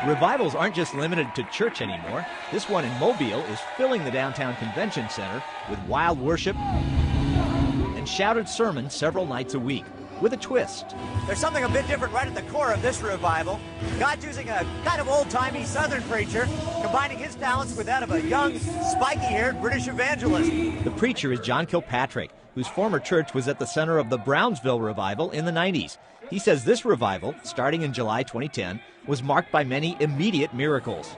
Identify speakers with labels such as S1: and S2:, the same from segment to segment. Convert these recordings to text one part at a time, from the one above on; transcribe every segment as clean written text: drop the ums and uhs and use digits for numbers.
S1: Revivals aren't just limited to church anymore. This one in Mobile is filling the downtown convention center with wild worship and shouted sermons several nights a week, with a twist.
S2: There's something a bit different right at the core of this revival. God's using a kind of old-timey Southern preacher, combining his talents with that of a young, spiky-haired British evangelist.
S1: The preacher is John Kilpatrick, whose former church was at the center of the Brownsville revival in the 90s. He says this revival, starting in July 2010, was marked by many immediate miracles.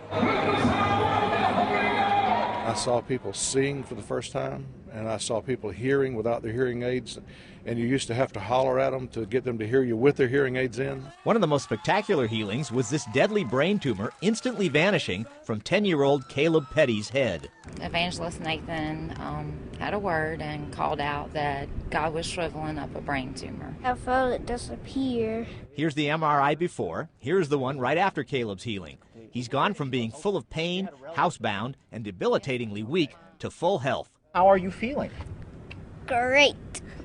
S3: I saw people seeing for the first time, and I saw people hearing without their hearing aids, and you used to have to holler at them to get them to hear you with their hearing aids in.
S1: One of the most spectacular healings was this deadly brain tumor instantly vanishing from 10-year-old Caleb Petty's head.
S4: Evangelist Nathan had a word and called out that God was shriveling up a brain tumor.
S5: I felt it disappear.
S1: Here's the MRI before. Here's the one right after Caleb's healing. He's gone from being full of pain, housebound, and debilitatingly weak to full health. How are you feeling?
S5: Great.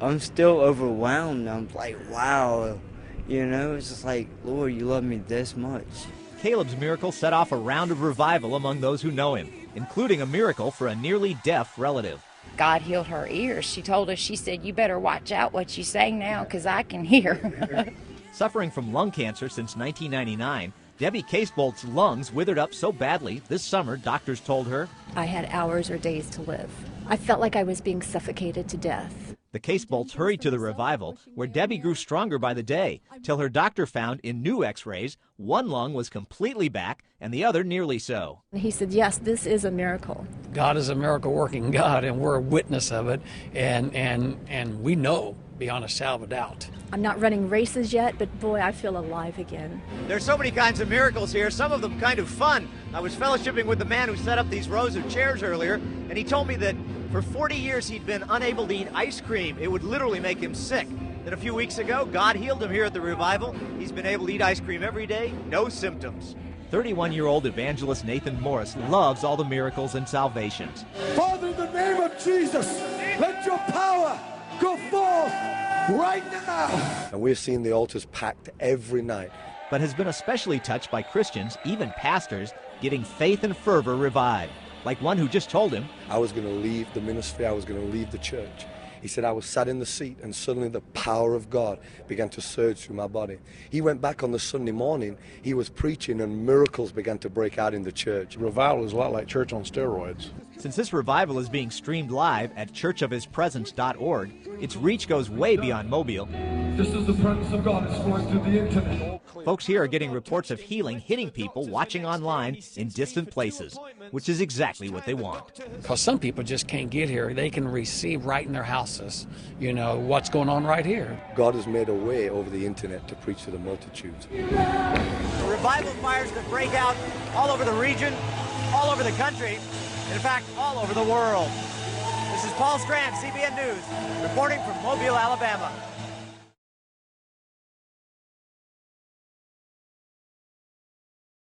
S6: I'm still overwhelmed. I'm like, wow. You know, it's just like, Lord, you love me this much.
S1: Caleb's miracle set off a round of revival among those who know him, including a miracle for a nearly deaf relative.
S4: God healed her ears. She told us, she said, you better watch out what you say now because I can hear.
S1: Suffering from lung cancer since 1999, Debbie Casebolt's lungs withered up so badly this summer doctors told her,
S7: I had hours or days to live. I felt like I was being suffocated to death.
S1: The Casebolts hurried to the revival, where Debbie grew stronger by the day, till her doctor found in new x-rays one lung was completely back and the other nearly so.
S7: He said, yes, this is a miracle.
S8: God is a miracle-working God, and we're a witness of it, and we know beyond a shadow of a doubt.
S7: I'm not running races yet, but boy, I feel alive again.
S2: There's so many kinds of miracles here, some of them kind of fun. I was fellowshipping with the man who set up these rows of chairs earlier, and he told me that for 40 years he'd been unable to eat ice cream. It would literally make him sick. Then a few weeks ago, God healed him here at the revival. He's been able to eat ice cream every day, no symptoms.
S1: 31-year-old evangelist Nathan Morris loves all the miracles and salvations.
S9: Father, in the name of Jesus, let your power go forth right now.
S10: And we're seeing the altars packed every night.
S1: But has been especially touched by Christians, even pastors, getting faith and fervor revived. Like one who just told him,
S10: I was going to leave the ministry, I was going to leave the church. He said, I was sat in the seat and suddenly the power of God began to surge through my body. He went back on the Sunday morning, he was preaching and miracles began to break out in the church.
S3: Revival is a lot like church on steroids.
S1: Since this revival is being streamed live at churchofhispresence.org, its reach goes way beyond Mobile.
S9: This is the presence of God that's flowing through the internet.
S1: Folks here are getting reports of healing hitting people watching online in distant places, which is exactly what they want.
S8: Because some people just can't get here. They can receive right in their houses, you know, what's going on right here.
S10: God has made a way over the internet to preach to the multitudes.
S2: The revival fires that break out all over the region, all over the country, and in fact, all over the world. This is Paul Strand, CBN News, reporting from Mobile, Alabama.